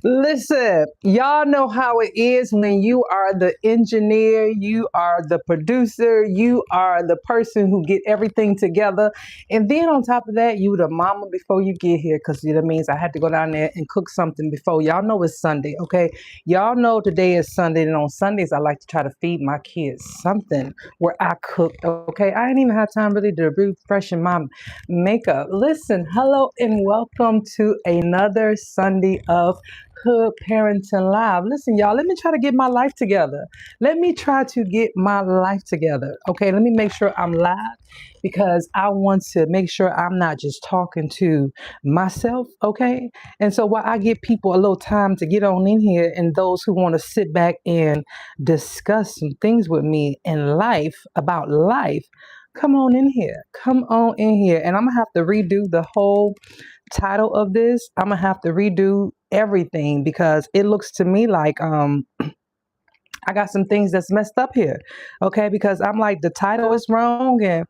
Listen, y'all know how it is when you are the engineer, you are the producer, you are the person who get everything together. And then on top of that, you the mama before you get here because that means I had to go down there and cook something before. Y'all know it's Sunday, okay? Y'all know today is Sunday, and on Sundays I like to try to feed my kids something where I cook, okay? I ain't even have time really to refreshen my makeup. Listen, hello and welcome to another Sunday of Hood Parenting Live. Listen, y'all, let me try to get my life together. Let me try to get my life together. Okay, let me make sure I'm live because I want to make sure I'm not just talking to myself. Okay, and so while I give people a little time to get on in here and those who want to sit back and discuss some things with me in life about life, come on in here. Come on in here. And I'm going to have to redo the whole title of this. I'm going to have to redo everything because it looks to me like I got some things that's messed up here. Okay? Because I'm like the title is wrong and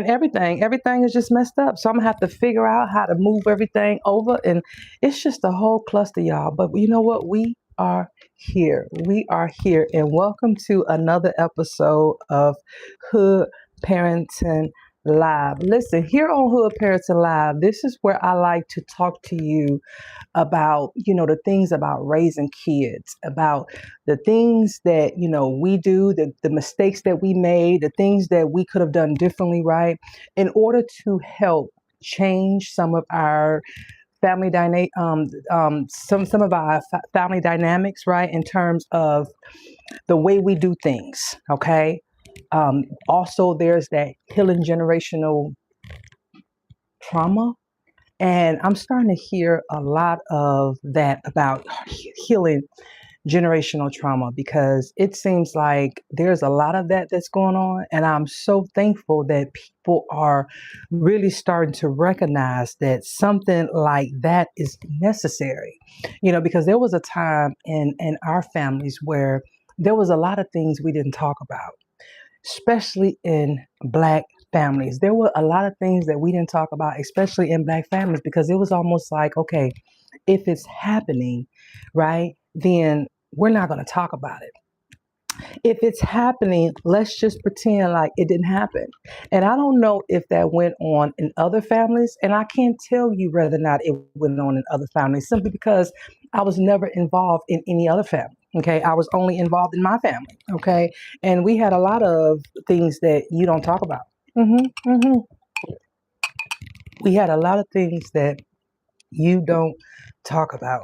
everything is just messed up. So I'm going to have to figure out how to move everything over and it's just a whole cluster, y'all. But you know what? We are here. We are here and welcome to another episode of Hood Parenting Live. Listen, here on Hood Parenting Live, this is where I like to talk to you about, the things about raising kids, about the things that, we do, the mistakes that we made, the things that we could have done differently, right? In order to help change some of our some of our family dynamics, right? In terms of the way we do things, okay? Also, there's that healing generational trauma. And I'm starting to hear a lot of that about healing generational trauma because it seems like there's a lot of that that's going on. And I'm so thankful that people are really starting to recognize that something like that is necessary, because there was a time in our families where there was a lot of things we didn't talk about, especially in Black families. There were a lot of things that we didn't talk about, especially in Black families, because it was almost like, okay, if it's happening, right, then we're not going to talk about it. If it's happening, let's just pretend like it didn't happen. And I don't know if that went on in other families, and I can't tell you whether or not it went on in other families simply because I was never involved in any other family. Okay, I was only involved in my family. Okay, and we had a lot of things that you don't talk about. hmm hmm We had a lot of things that you don't talk about.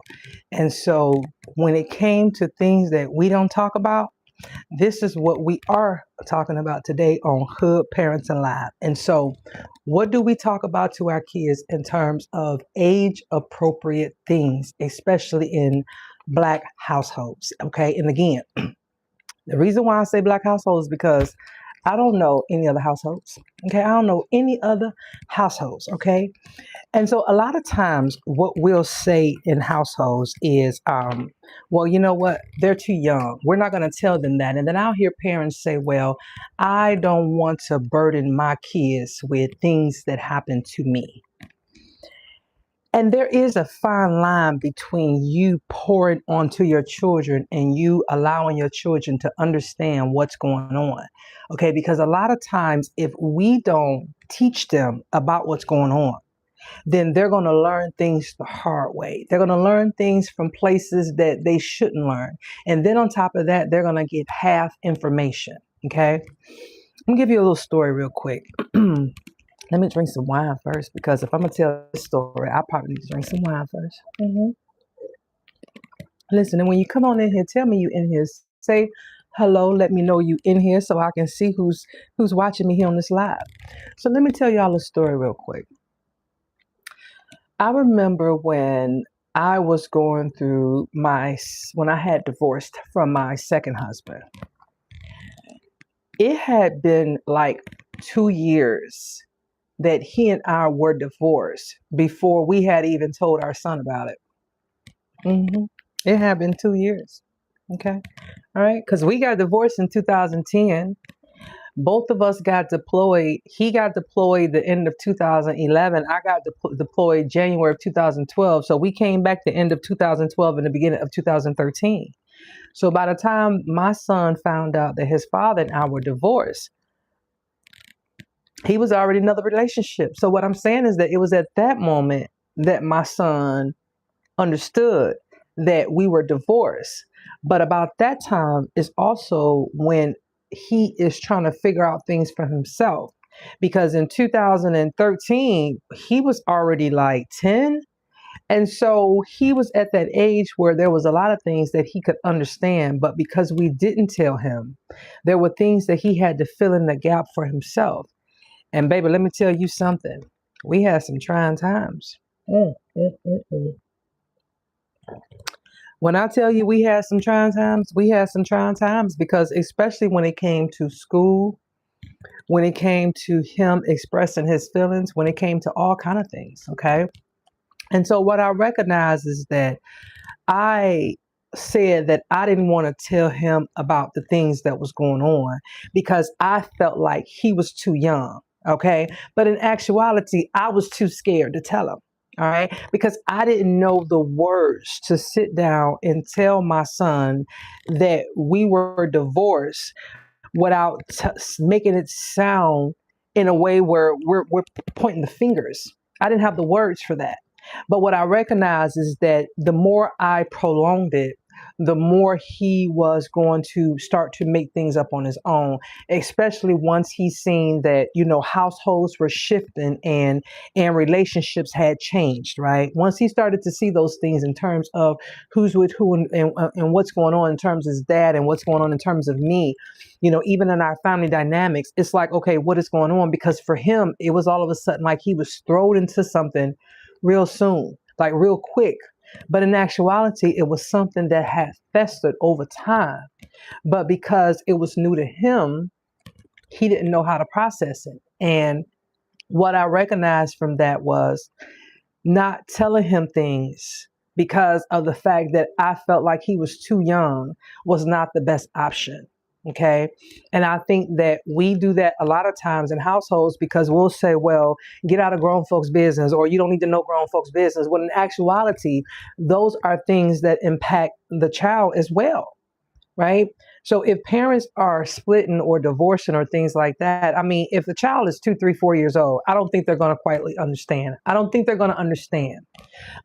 And so when it came to things that we don't talk about, this is what we are talking about today on Hood Parenting Live. And so, what do we talk about to our kids in terms of age appropriate things, especially in Black households? Okay. And again, the reason why I say Black households is because I don't know any other households. Okay. I don't know any other households. Okay. And so a lot of times what we'll say in households is, well, you know what? They're too young. We're not going to tell them that. And then I'll hear parents say, well, I don't want to burden my kids with things that happen to me. And there is a fine line between you pouring onto your children and you allowing your children to understand what's going on. Okay, because a lot of times if we don't teach them about what's going on, then they're going to learn things the hard way. They're going to learn things from places that they shouldn't learn. And then on top of that, they're going to get half information. Okay. Let me give you a little story real quick. Let me drink some wine first because if I'm going to tell this story, I probably need to drink some wine 1st. Listen, and when you come on in here, tell me you in here. Say hello. Let me know you in here so I can see who's watching me here on this live. So let me tell y'all a story real quick. I remember when I was going through when I had divorced from my second husband. It had been like 2 years that he and I were divorced before we had even told our son about it. It had been 2 years. Okay. All right. Because we got divorced in 2010. Both of us got deployed. He got deployed the end of 2011. I got deployed January of 2012. So we came back the end of 2012 and the beginning of 2013. So by the time my son found out that his father and I were divorced, he was already in another relationship. So what I'm saying is that it was at that moment that my son understood that we were divorced. But about that time is also when he is trying to figure out things for himself. Because in 2013, he was already like 10. And so he was at that age where there was a lot of things that he could understand. But because we didn't tell him, there were things that he had to fill in the gap for himself. And baby, let me tell you something. We had some trying times. Mm, mm, mm, mm. When I tell you we had some trying times, we had some trying times because especially when it came to school, when it came to him expressing his feelings, when it came to all kind of things, okay? And so what I recognize is that I said that I didn't want to tell him about the things that was going on because I felt like he was too young, okay? But in actuality, I was too scared to tell him. All right, because I didn't know the words to sit down and tell my son that we were divorced without making it sound in a way where we're pointing the fingers. I didn't have the words for that. But what I recognize is that the more I prolonged it, the more he was going to start to make things up on his own, especially once he seen that, you know, households were shifting and relationships had changed, right? Once he started to see those things in terms of who's with who and what's going on in terms of his dad and what's going on in terms of me, you know, even in our family dynamics, it's like, okay, what is going on? Because for him, it was all of a sudden like he was thrown into something real soon, like real quick. But in actuality, it was something that had festered over time. But because it was new to him, he didn't know how to process it. And what I recognized from that was not telling him things because of the fact that I felt like he was too young was not the best option. Okay. And I think that we do that a lot of times in households because we'll say, well, get out of grown folks' business, or you don't need to know grown folks' business. When in actuality, those are things that impact the child as well. Right. So if parents are splitting or divorcing or things like that, I mean, if the child is 2, 3, 4 years old, I don't think they're going to quite understand. I don't think they're going to understand.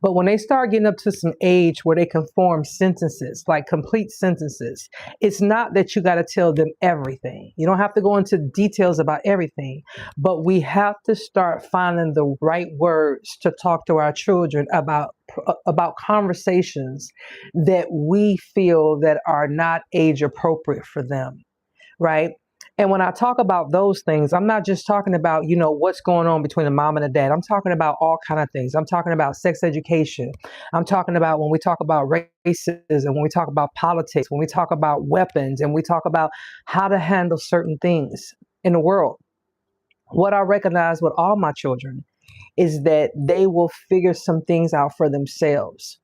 But when they start getting up to some age where they can form sentences, like complete sentences, it's not that you got to tell them everything. You don't have to go into details about everything, but we have to start finding the right words to talk to our children about conversations that we feel that are not age appropriate for them, right? And when I talk about those things, I'm not just talking about, you know, what's going on between the mom and the dad. I'm talking about all kind of things. I'm talking about sex education. I'm talking about when we talk about racism, when we talk about politics, when we talk about weapons, and we talk about how to handle certain things in the world. What I recognize with all my children is that they will figure some things out for themselves.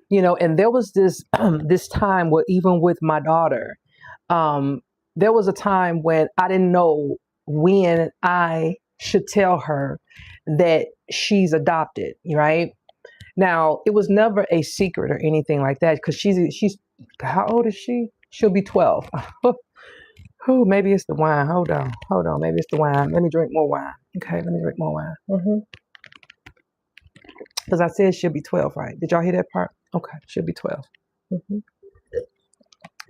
You know, and there was this this time where even with my daughter, um, there was a time when I didn't know when I should tell her that she's adopted, right? Now, it was never a secret or anything like that because she's how old is she? She'll be 12. Oh, maybe it's the wine. Hold on. Maybe it's the wine. Let me drink more wine. Okay, let me drink more wine. Because I said she'll be 12, right? Did y'all hear that part? Okay, she'll be 12. hmm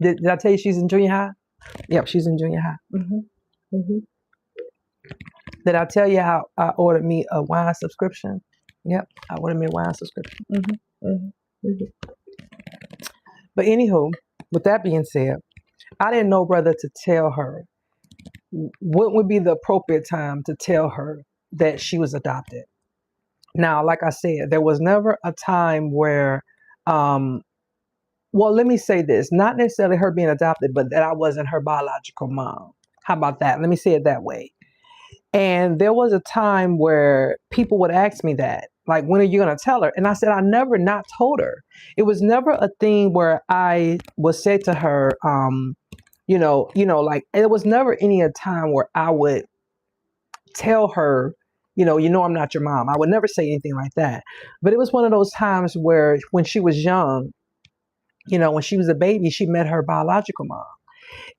did I tell you she's in junior high? Yep, she's in junior high. hmm Did I tell you how I ordered me a wine subscription? Yep, I ordered me a wine subscription. But anywho, with that being said, I didn't know whether to tell her what would be the appropriate time to tell her that she was adopted. Now, like I said, there was never a time where, well, let me say this, not necessarily her being adopted, but that I wasn't her biological mom. How about that? Let me say it that way. And there was a time where people would ask me that, like, when are you going to tell her? And I said, I never not told her. It was never a thing where I was said to her, Like it was never any a time where I would tell her, I'm not your mom. I would never say anything like that. But it was one of those times where when she was young, when she was a baby, she met her biological mom.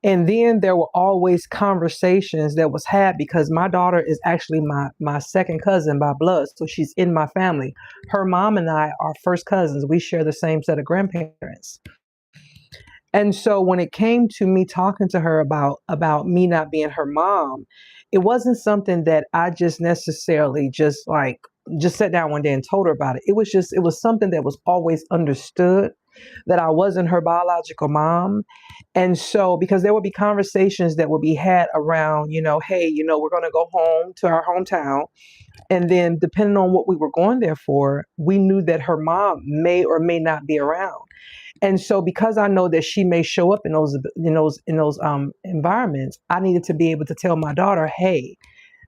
And then there were always conversations that was had because my daughter is actually my second cousin by blood. So she's in my family. Her mom and I are first cousins. We share the same set of grandparents. And so when it came to me talking to her about me not being her mom, it wasn't something that I just necessarily just sat down one day and told her about it. It was something that was always understood that I wasn't her biological mom. And so because there would be conversations that would be had around, hey, we're going to go home to our hometown. And then depending on what we were going there for, we knew that her mom may or may not be around. And so because I know that she may show up in those environments, I needed to be able to tell my daughter, hey,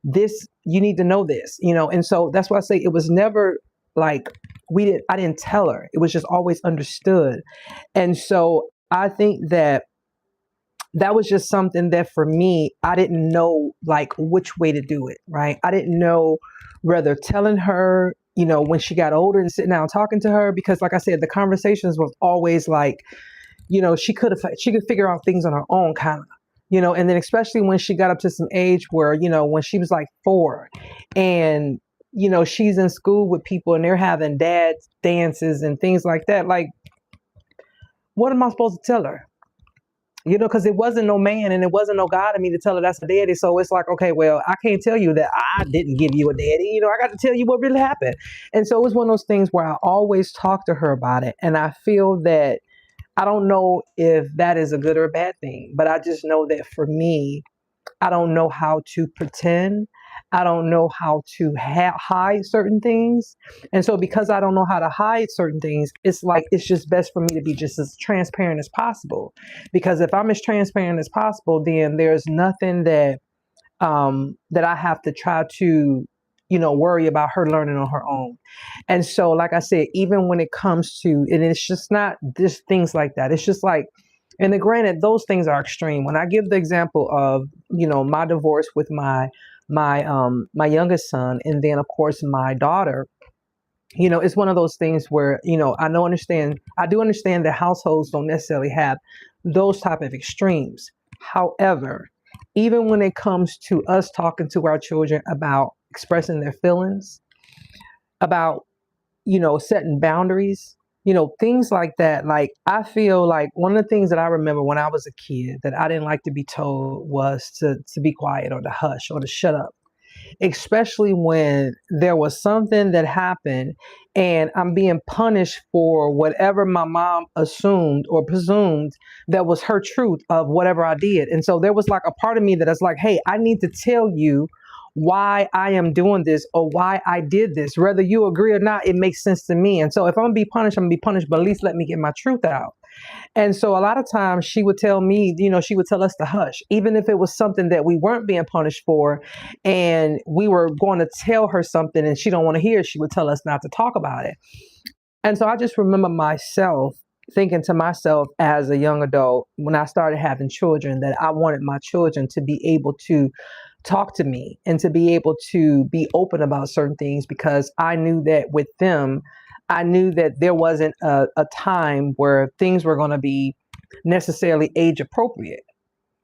this, you need to know this, and so that's why I say it was never like I didn't tell her. It was just always understood. And so I think that was just something that for me, I didn't know like which way to do it, right? I didn't know whether telling her, when she got older and sitting down talking to her, because like I said, the conversations was always like, she could figure out things on her own kind of, and then especially when she got up to some age where, when she was like 4 and, she's in school with people and they're having dance dances and things like that. Like, what am I supposed to tell her? Because it wasn't no man and it wasn't no God in me to tell her that's a daddy. So it's like, okay, well, I can't tell you that I didn't give you a daddy. I got to tell you what really happened. And so it was one of those things where I always talk to her about it. And I feel that I don't know if that is a good or a bad thing, but I just know that for me, I don't know how to pretend. I don't know how to hide certain things. And so because I don't know how to hide certain things, it's like, it's just best for me to be just as transparent as possible. Because if I'm as transparent as possible, then there's nothing that I have to try to, worry about her learning on her own. And so, like I said, even when it comes to, and it's just not just things like that. It's just like, and then granted, those things are extreme. When I give the example of, my divorce with my youngest son, and then of course my daughter, it's one of those things where, I do understand that households don't necessarily have those type of extremes. However, even when it comes to us talking to our children about expressing their feelings, about, setting boundaries, things like that. Like, I feel like one of the things that I remember when I was a kid that I didn't like to be told was to be quiet or to hush or to shut up, especially when there was something that happened and I'm being punished for whatever my mom assumed or presumed that was her truth of whatever I did. And so there was like a part of me that is like, hey, I need to tell you why I am doing this or why I did this. Whether you agree or not, it makes sense to me. And so if I'm gonna be punished, I'm gonna be punished, but at least let me get my truth out. And so a lot of times she would tell me, she would tell us to hush, even if it was something that we weren't being punished for and we were going to tell her something and she don't want to hear it, she would tell us not to talk about it. And so I just remember myself thinking to myself as a young adult when I started having children that I wanted my children to be able to talk to me and to be able to be open about certain things, because I knew that with them, I knew that there wasn't a time where things were going to be necessarily age appropriate,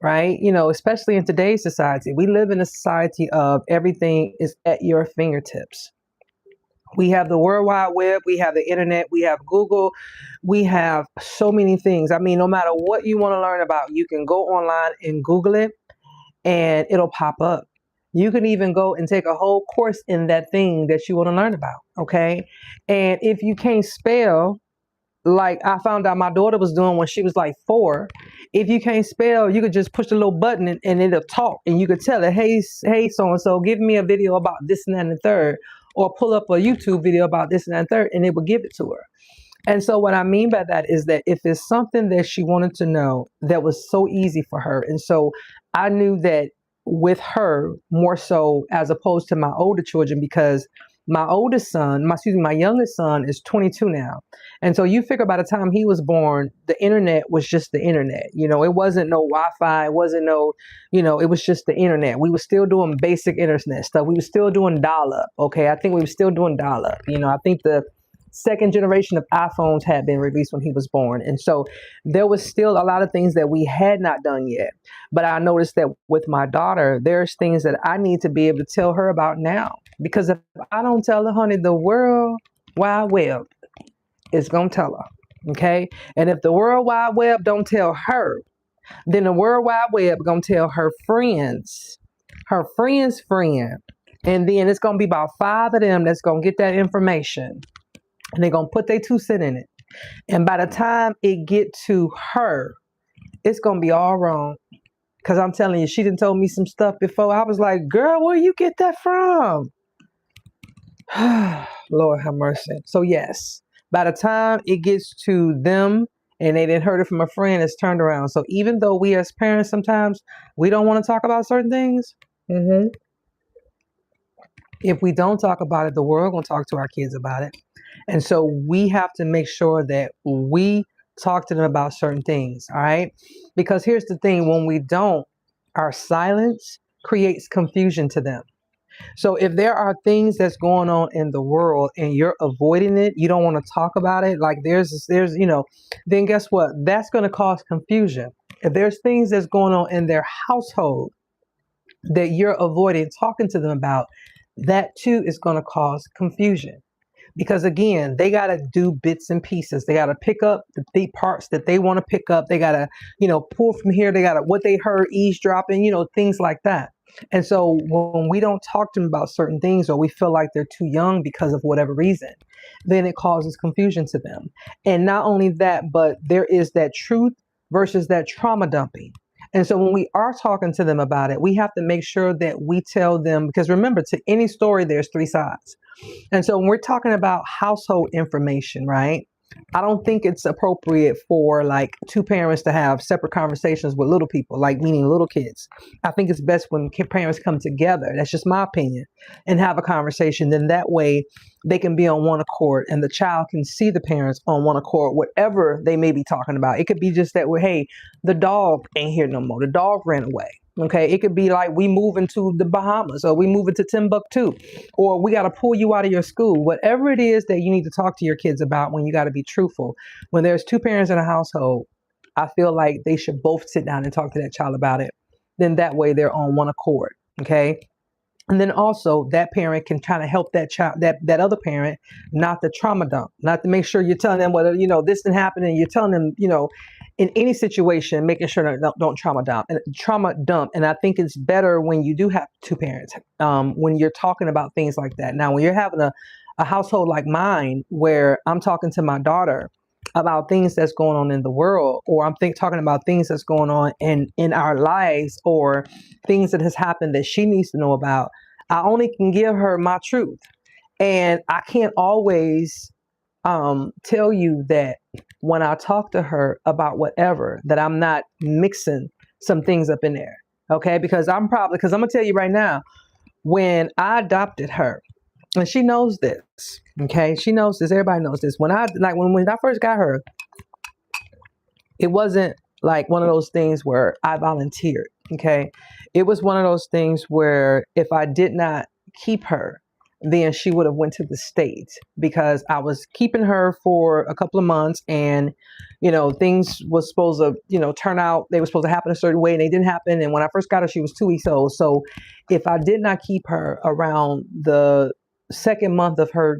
right? Especially in today's society, we live in a society of everything is at your fingertips. We have the World Wide Web, we have the internet, we have Google, we have so many things. I mean, no matter what you want to learn about, you can go online and Google it and it'll pop up. You can even go and take a whole course in that thing that you want to learn about, okay? And if you can't spell, like I found out my daughter was doing when she was like 4, if you can't spell, you could just push the little button and it'll talk, and you could tell it, hey, so-and-so, give me a video about this and that and the third, or pull up a YouTube video about this and that and third, and it will give it to her. And so what I mean by that is that if it's something that she wanted to know that was so easy for her, and so I knew that with her more so as opposed to my older children, because My oldest son, my youngest son is 22 now. And so you figure by the time he was born, the internet was just the internet. It wasn't no Wi-Fi, it wasn't no, it was just the internet. We were still doing basic internet stuff. We were still doing dial-up. Okay. I think we were still doing dial-up. I think the second generation of iPhones had been released when he was born. And so there was still a lot of things that we had not done yet. But I noticed that with my daughter, there's things that I need to be able to tell her about now. Because if I don't tell her, honey, the World Wide Web is going to tell her. Okay. And if the World Wide Web don't tell her, then the World Wide Web going to tell her friends, her friend's friend. And then it's going to be about 5 of them that's going to get that information. And they're going to put their 2 cents in it. And by the time it get to her, it's going to be all wrong. Because I'm telling you, she done told me some stuff before. I was like, girl, where you get that from? Lord have mercy. So yes, by the time it gets to them and they didn't heard it from a friend, it's turned around. So even though we as parents, sometimes we don't want to talk about certain things. If we don't talk about it, the world going to talk to our kids about it. And so we have to make sure that we talk to them about certain things. All right. Because here's the thing. When we don't, our silence creates confusion to them. So if there are things that's going on in the world and you're avoiding it, you don't want to talk about it. Like there's, then guess what? That's going to cause confusion. If there's things that's going on in their household that you're avoiding talking to them about, that too is going to cause confusion. Because again, they got to do bits and pieces. They got to pick up the parts that they want to pick up. They got to, pull from here. They got to, what they heard, eavesdropping, things like that. And so when we don't talk to them about certain things, or we feel like they're too young because of whatever reason, then it causes confusion to them. And not only that, but there is that truth versus that trauma dumping. And so when we are talking to them about it, we have to make sure that we tell them, because remember, to any story, there's 3 sides. And so when we're talking about household information, right, I don't think it's appropriate for like 2 parents to have separate conversations with little people, like meaning little kids. I think it's best when parents come together. That's just my opinion, and have a conversation. Then that way they can be on one accord and the child can see the parents on one accord, whatever they may be talking about. It could be just that, well, hey, the dog ain't here no more. The dog ran away. Okay, it could be like we moving to the Bahamas, or we moving to Timbuktu, or we got to pull you out of your school. Whatever it is that you need to talk to your kids about, when you got to be truthful. When there's 2 parents in a household, I feel like they should both sit down and talk to that child about it. Then that way they're on one accord. Okay. And then also that parent can kind of help that child, that other parent, not to trauma dump, not to make sure you're telling them whether, this didn't happen, and you're telling them, in any situation, making sure that don't trauma dump. And I think it's better when you do have 2 parents, when you're talking about things like that. Now, when you're having a household like mine, where I'm talking to my daughter about things that's going on in the world, or I'm talking about things that's going on in our lives, or things that has happened that she needs to know about, I only can give her my truth. And I can't always tell you that when I talk to her about whatever, that I'm not mixing some things up in there. Okay. Because I'm going to tell you right now, when I adopted her, and she knows this. Okay. She knows this. Everybody knows this. When I first got her, it wasn't like one of those things where I volunteered. Okay. It was one of those things where if I did not keep her, then she would have went to the States, because I was keeping her for a couple of months, and, things was supposed to, turn out, they were supposed to happen a certain way, and they didn't happen. And when I first got her, she was 2 weeks old. So if I did not keep her around the 2nd month of her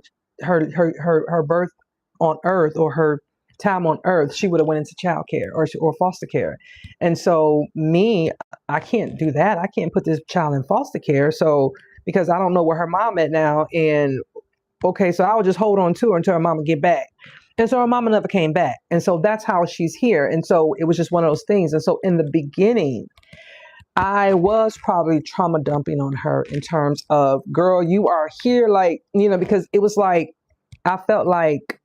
birth on earth, or her time on earth, she would have went into child care or foster care. And so I can't do that. I can't put this child in foster care. So, because I don't know where her mom at now. And okay, so I would just hold on to her until her mama get back. And so her mama never came back. And so that's how she's here. And so it was just one of those things. And so in the beginning, I was probably trauma dumping on her in terms of, girl, you are here, like, because it was like, I felt like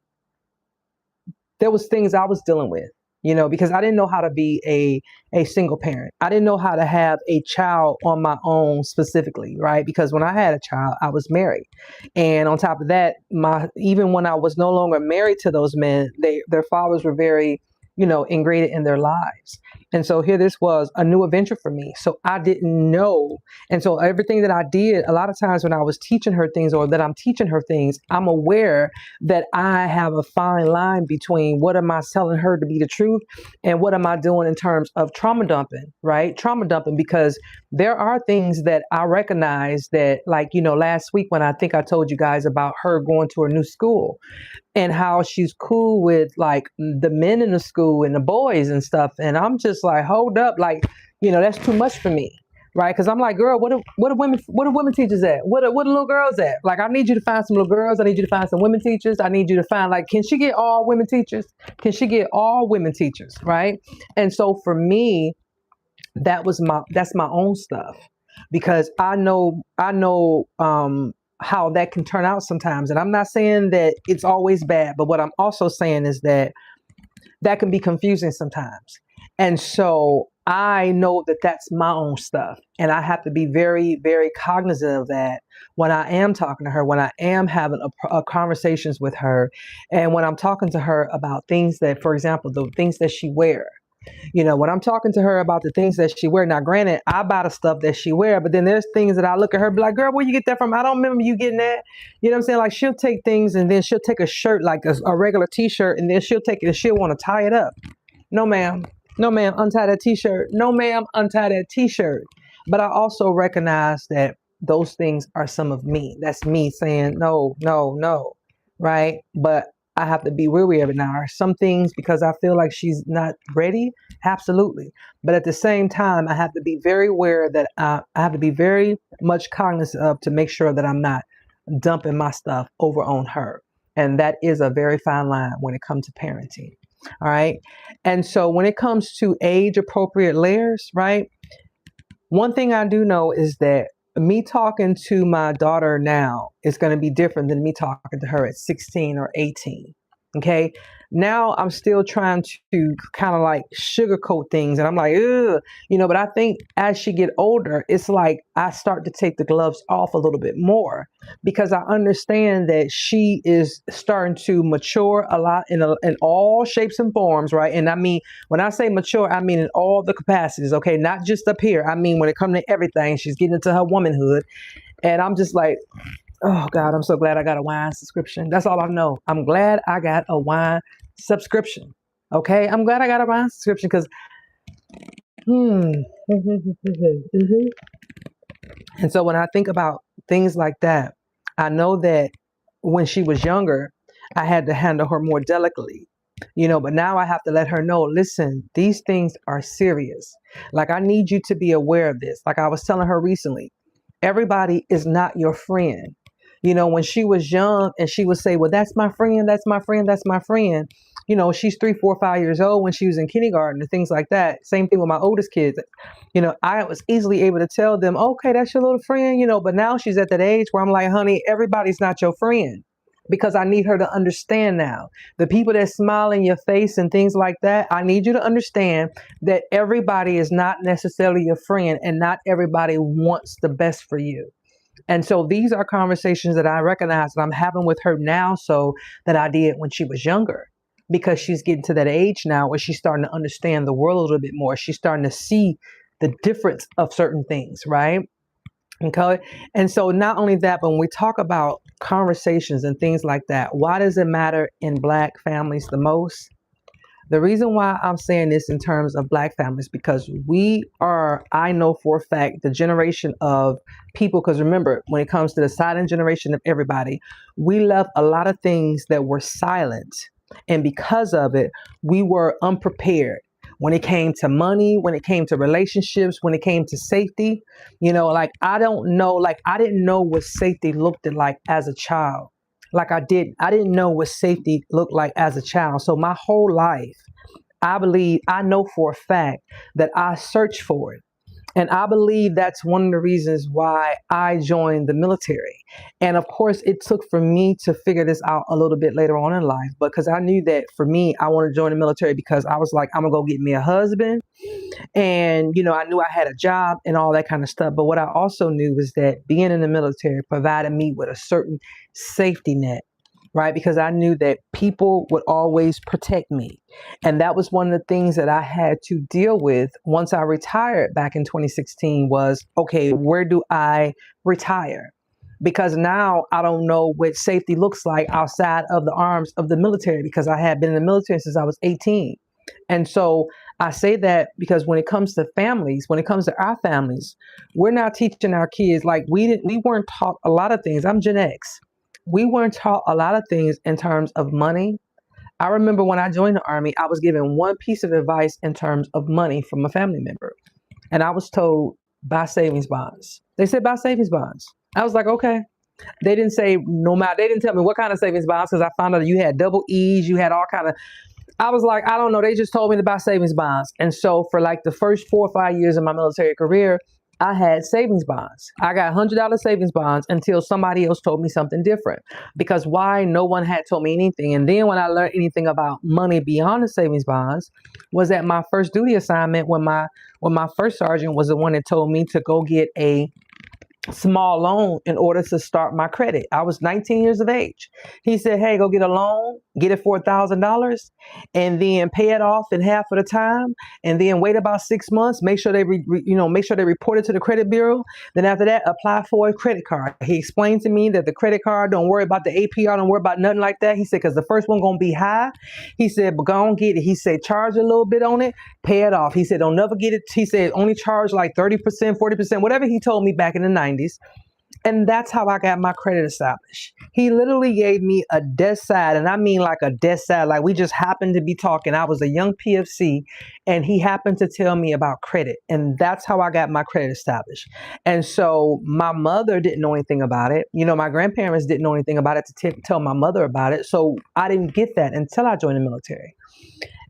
there was things I was dealing with. because I didn't know how to be a single parent. I didn't know how to have a child on my own specifically, right? Because when I had a child, I was married. And on top of that, even when I was no longer married to those men, their fathers were very, ingrained in their lives. And so here this was a new adventure for me. So I didn't know. And so everything that I did, a lot of times when I was teaching her things or that I'm teaching her things, I'm aware that I have a fine line between what am I telling her to be the truth and what am I doing in terms of trauma dumping, right? Trauma dumping, because there are things that I recognize that, like, last week when I think I told you guys about her going to her new school and how she's cool with like the men in the school and the boys and stuff. And I'm just like, hold up, like, that's too much for me. Right, because I'm like, girl, what are women teachers at? What are little girls at? Like, I need you to find some little girls. I need you to find some women teachers. I need you to find, like, can she get all women teachers? Can she get all women teachers? Right, and so for me, that's my own stuff, because I know how that can turn out sometimes, and I'm not saying that it's always bad, but what I'm also saying is that can be confusing sometimes. And so I know that that's my own stuff. And I have to be very, very cognizant of that when I am talking to her, when I am having a conversations with her, and when I'm talking to her about things that, for example, the things that she wear. When I'm talking to her about the things that she wear, now granted, I buy the stuff that she wear, but then there's things that I look at her, be like, girl, where you get that from? I don't remember you getting that. You know what I'm saying? Like, she'll take things and then she'll take a shirt, like a regular t-shirt, and then she'll take it and she'll want to tie it up. No, ma'am. No, ma'am, untie that t-shirt. No, ma'am, untie that t-shirt. But I also recognize that those things are some of me. That's me saying, no, no, no, right? But I have to be wary of it now. Are some things because I feel like she's not ready? Absolutely. But at the same time, I have to be very aware that I have to be very much cognizant of to make sure that I'm not dumping my stuff over on her. And that is a very fine line when it comes to parenting. All right. And so when it comes to age appropriate layers, right? One thing I do know is that me talking to my daughter now is going to be different than me talking to her at 16 or 18. Okay. Now I'm still trying to kind of like sugarcoat things, and I'm like, ugh, but I think as she get older, it's like I start to take the gloves off a little bit more, because I understand that she is starting to mature a lot in all shapes and forms, right? And I mean, when I say mature, I mean in all the capacities, okay? Not just up here. I mean, when it comes to everything, she's getting into her womanhood. And I'm just like, oh God, I'm so glad I got a wine subscription. That's all I know. I'm glad I got a wine subscription. Okay? I'm glad I got a wine subscription because, And so when I think about things like that, I know that when she was younger, I had to handle her more delicately, but now I have to let her know, listen, these things are serious. Like, I need you to be aware of this. Like I was telling her recently, everybody is not your friend. When she was young and she would say, well, that's my friend, that's my friend, that's my friend. She's 3, 4, 5 years old when she was in kindergarten and things like that. Same thing with my oldest kids. I was easily able to tell them, okay, that's your little friend, but now she's at that age where I'm like, honey, everybody's not your friend, because I need her to understand now. The people that smile in your face and things like that, I need you to understand that everybody is not necessarily your friend, and not everybody wants the best for you. And so these are conversations that I recognize that I'm having with her now, so that I did when she was younger, because she's getting to that age now where she's starting to understand the world a little bit more. She's starting to see the difference of certain things, right? Okay. And so not only that, but when we talk about conversations and things like that, why does it matter in Black families the most? The reason why I'm saying this in terms of Black families, because I know for a fact, the generation of people, because remember, when it comes to the silent generation of everybody, we left a lot of things that were silent. And because of it, we were unprepared when it came to money, when it came to relationships, when it came to safety. Like, I didn't know what safety looked like as a child. Like I didn't know what safety looked like as a child. So my whole life, I know for a fact that I searched for it. And I believe that's one of the reasons why I joined the military. And of course, it took for me to figure this out a little bit later on in life, because I knew that for me, I wanted to join the military because I was like, I'm gonna go get me a husband. And, I knew I had a job and all that kind of stuff. But what I also knew was that being in the military provided me with a certain safety net, right? Because I knew that people would always protect me. And that was one of the things that I had to deal with once I retired back in 2016 was, okay, where do I retire? Because now I don't know what safety looks like outside of the arms of the military, because I had been in the military since I was 18. And so I say that because when it comes to families, when it comes to our families, we're not teaching our kids, like we weren't taught a lot of things. I'm Gen X. We weren't taught a lot of things in terms of money. I remember when I joined the Army, I was given one piece of advice in terms of money from a family member. And I was told, buy savings bonds. They said, buy savings bonds. I was like, okay. They didn't say no matter. They didn't tell me what kind of savings bonds, because I found out you had double E's, you had all kind of. I was like, I don't know. They just told me to buy savings bonds. And so for like the first 4 or 5 years of my military career, I had savings bonds. I got $100 savings bonds until somebody else told me something different. Because why? No one had told me anything. And then when I learned anything about money beyond the savings bonds was at my first duty assignment when my first sergeant was the one that told me to go get a small loan in order to start my credit. I was 19 years of age. He said, hey, go get a loan, get it for $1,000, and then pay it off in half of the time, and then wait about 6 months, make sure they make sure they report it to the credit bureau. Then after that, apply for a credit card. He explained to me that the credit card, don't worry about the APR, don't worry about nothing like that. He said, because the first one gonna be high. He said, but go on, get it. He said, charge a little bit on it, pay it off. He said, don't never get it. He said, only charge like 30%, 40%, whatever he told me back in the 90s. And that's how I got my credit established. He literally gave me a desk side, and I mean like a desk side, like we just happened to be talking. I was a young PFC, and he happened to tell me about credit, and that's how I got my credit established. And so my mother didn't know anything about it. My grandparents didn't know anything about it to tell my mother about it. So I didn't get that until I joined the military.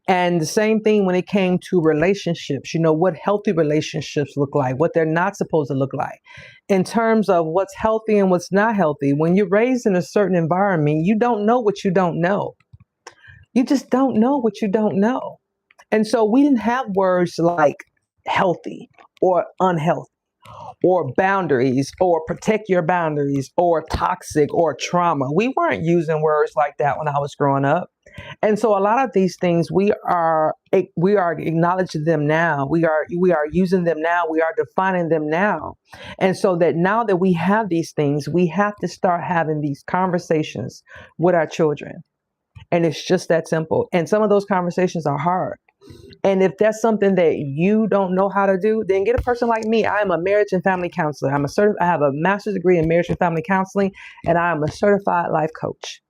And the same thing when it came to relationships, what healthy relationships look like, what they're not supposed to look like. In terms of what's healthy and what's not healthy, when you're raised in a certain environment, you don't know what you don't know. You just don't know what you don't know. And so we didn't have words like healthy or unhealthy, or boundaries, or protect your boundaries, or toxic, or trauma. We weren't using words like that when I was growing up. And so a lot of these things we are acknowledging them now. We are using them now. We are defining them now. And so that now that we have these things, we have to start having these conversations with our children. And it's just that simple. And some of those conversations are hard. And if that's something that you don't know how to do, then get a person like me. I am a marriage and family counselor. I have a master's degree in marriage and family counseling, and I am a certified life coach.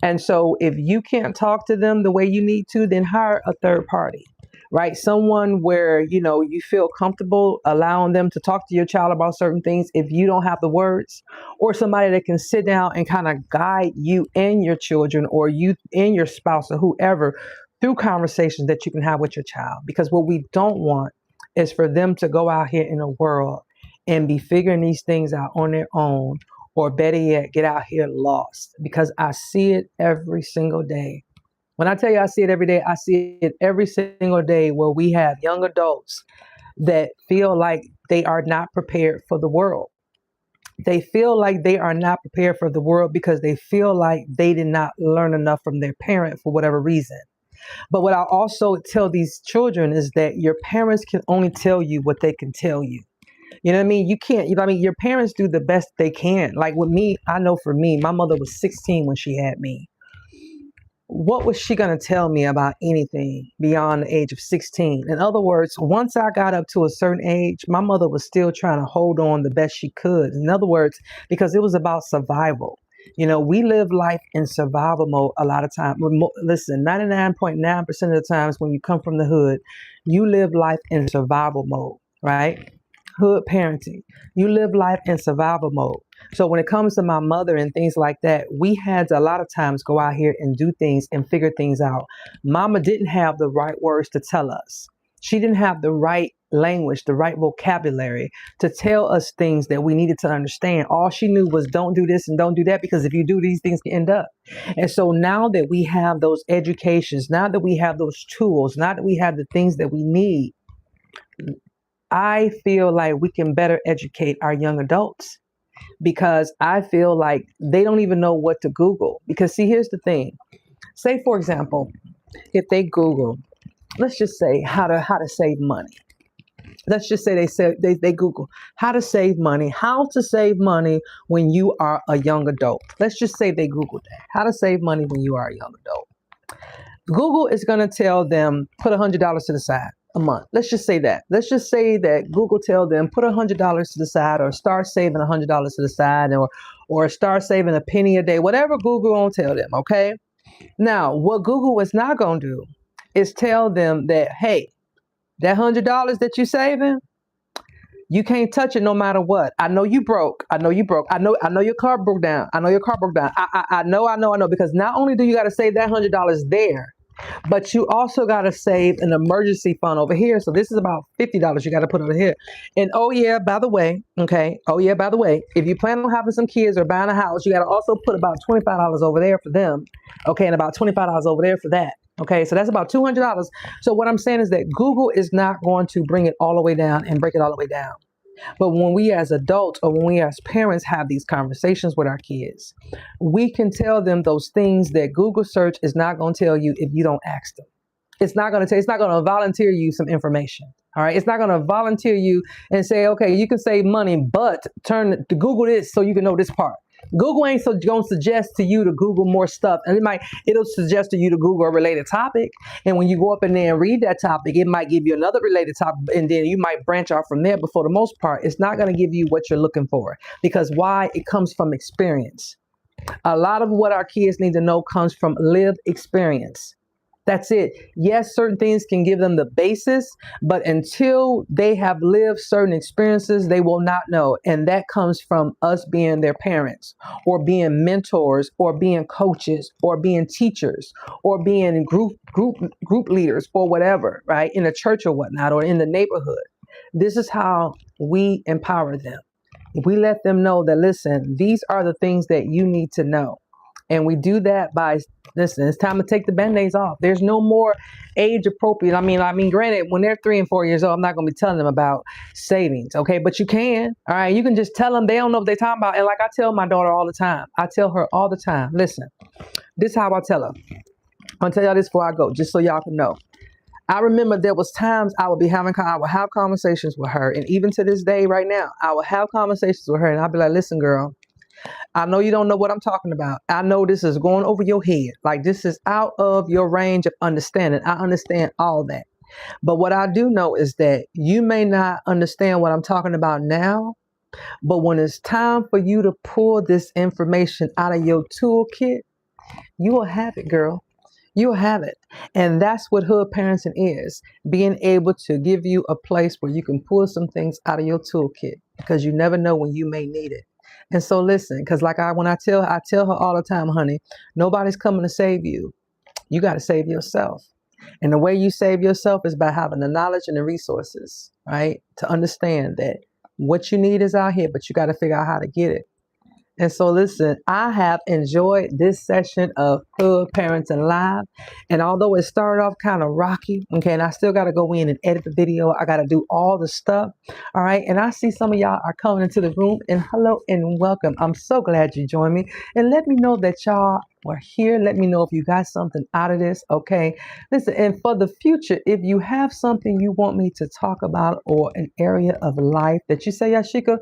And so if you can't talk to them the way you need to, then hire a third party, right? Someone where, you feel comfortable allowing them to talk to your child about certain things if you don't have the words, or somebody that can sit down and kind of guide you and your children, or you and your spouse, or whoever, through conversations that you can have with your child. Because what we don't want is for them to go out here in the world and be figuring these things out on their own, or better yet, get out here lost. Because I see it every single day. When I tell you I see it every day, I see it every single day where we have young adults that feel like they are not prepared for the world. They feel like they are not prepared for the world because they feel like they did not learn enough from their parent for whatever reason. But what I also tell these children is that your parents can only tell you what they can tell you. You know what I mean? You can't, your parents do the best they can. Like with me, I know for me, my mother was 16 when she had me. What was she going to tell me about anything beyond the age of 16? In other words, once I got up to a certain age, my mother was still trying to hold on the best she could. In other words, because it was about survival. We live life in survival mode a lot of times. Listen, 99.9% of the times when you come from the hood, you live life in survival mode, right? Hood parenting. You live life in survival mode. So when it comes to my mother and things like that, we had to a lot of times go out here and do things and figure things out. Mama didn't have the right words to tell us. She didn't have the right language, the right vocabulary to tell us things that we needed to understand. All she knew was don't do this and don't do that, because if you do, these things can end up. And so now that we have those educations, now that we have those tools, now that we have the things that we need, I feel like we can better educate our young adults, because I feel like they don't even know what to Google. Because see, here's the thing. Say, for example, if they Google, let's just say how to save money. Let's just say they Google how to save money when you are a young adult. Let's just say they Googled that, how to save money when you are a young adult. Google is going to tell them put $100 to the side a month. Let's just say that. Let's just say that Google tell them put $100 to the side, or start saving $100 to the side, or start saving a penny a day, whatever Google won't tell them. Okay. Now, what Google is not going to do is tell them that, hey, that $100 that you're saving, you can't touch it no matter what. I know you broke. I know your car broke down. I know, because not only do you got to save that $100 there, but you also got to save an emergency fund over here. So this is about $50 you got to put over here. And oh yeah, by the way, if you plan on having some kids or buying a house, you got to also put about $25 over there for them. Okay, and about $25 over there for that. Okay, so that's about $200. So what I'm saying is that Google is not going to bring it all the way down and break it all the way down. But when we as adults, or when we as parents have these conversations with our kids, we can tell them those things that Google search is not going to tell you if you don't ask them. It's not going to volunteer you some information. All right. It's not going to volunteer you and say, okay, you can save money, but turn to Google this so you can know this part. Google ain't going to suggest to you to Google more stuff, and it'll suggest to you to Google a related topic. And when you go up in there and read that topic, it might give you another related topic, and then you might branch off from there. But for the most part, it's not going to give you what you're looking for, because why? It comes from experience. A lot of what our kids need to know comes from lived experience. That's it. Yes, certain things can give them the basis, but until they have lived certain experiences, they will not know. And that comes from us being their parents, or being mentors, or being coaches, or being teachers, or being group leaders, or whatever, right? In a church or whatnot, or in the neighborhood. This is how we empower them. We let them know that, listen, these are the things that you need to know. And we do that by, listen, it's time to take the band-aids off. There's no more age appropriate. I mean, granted, when they're 3 and 4 years old, I'm not going to be telling them about savings. Okay. But you can. All right. You can just tell them. They don't know what they're talking about. And like I tell my daughter all the time, I tell her all the time, listen, this is how I tell her. I'll tell y'all this before I go, just so y'all can know. I remember there was times I would have conversations with her. And even to this day right now, I would have conversations with her, and I'll be like, listen, girl, I know you don't know what I'm talking about. I know this is going over your head. Like, this is out of your range of understanding. I understand all that. But what I do know is that you may not understand what I'm talking about now, but when it's time for you to pull this information out of your toolkit, you will have it, girl. You'll have it. And that's what hood parenting is, being able to give you a place where you can pull some things out of your toolkit, because you never know when you may need it. And so listen, because I tell her all the time, honey, nobody's coming to save you. You got to save yourself. And the way you save yourself is by having the knowledge and the resources, right? To understand that what you need is out here, but you got to figure out how to get it. And so listen, I have enjoyed this session of Hood Parenting Live. And although it started off kind of rocky, okay, and I still got to go in and edit the video. I got to do all the stuff. All right. And I see some of y'all are coming into the room, and hello and welcome. I'm so glad you joined me. And let me know that y'all were here. Let me know if you got something out of this. Okay. Listen, and for the future, if you have something you want me to talk about, or an area of life that you say, Yashika,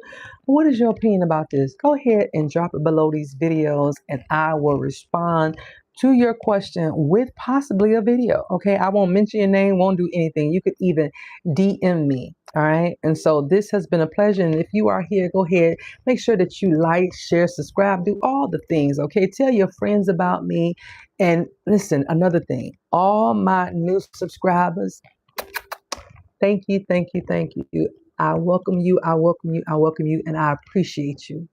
what is your opinion about this? Go ahead and drop it below these videos, and I will respond to your question with possibly a video. Okay. I won't mention your name, won't do anything. You could even DM me. All right. And so this has been a pleasure. And if you are here, go ahead, make sure that you like, share, subscribe, do all the things. Okay. Tell your friends about me. And listen, another thing, all my new subscribers, thank you, thank you, thank you. I welcome you. I welcome you. I welcome you. And I appreciate you.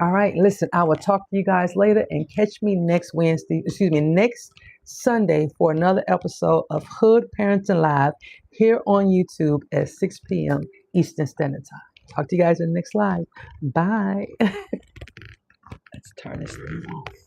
All right. Listen, I will talk to you guys later, and catch me next Sunday for another episode of Hood Parenting Live here on YouTube at 6 p.m. Eastern Standard Time. Talk to you guys in the next live. Bye. Let's turn this thing off.